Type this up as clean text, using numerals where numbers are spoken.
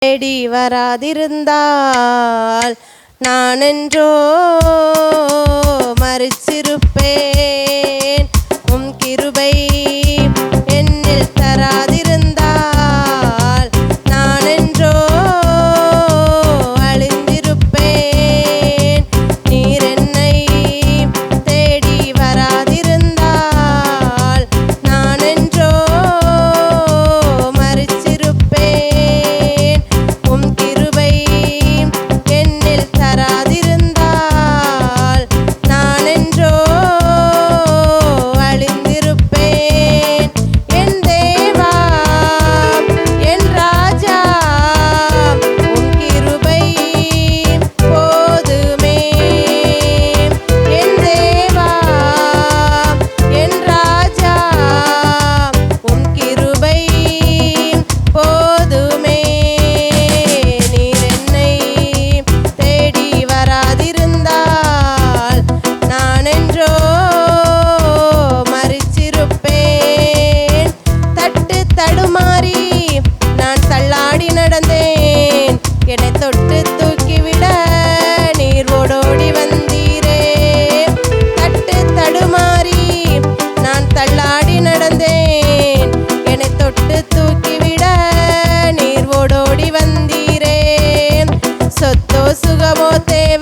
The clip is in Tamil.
தேடி வராதிருந்தால் நான் என்றோ மரிச்சிருப்பேன். உம் கிருபை என்னில் தராதிருந்தால் நான் என்றோ அழிந்திருப்பேன். நீர் என்னை தேடி வராதிருந்தால் நான் என்றோ மரிச்சிருப்பேன். உம் கிருபை என்னில் தராதிருந்தால் நான் என்றோ அழிந்திருப்பேன். என் தேவா என் ராஜா உம் கிருபை போதுமே. என் தேவா என் ராஜா உம் கிருபை போதுமே. நீர் என்னை தேடி வராதிருந்தால் நான் என்றோ மரிச்சிருப்பேன். தட்டு தடுமாறி நான் தள்ளாடி நடந்தேன். என்னை தொட்டு தூக்கிவிட நீர் ஓடோடி வந்தீரே. தட்டு தடுமாறி நான் தள்ளாடி நடந்தேன். என்னை தொட்டு தூக்கிவிட நீர் ஓடோடி வந்தீரே. சொத்தோ சுகமோ தேவை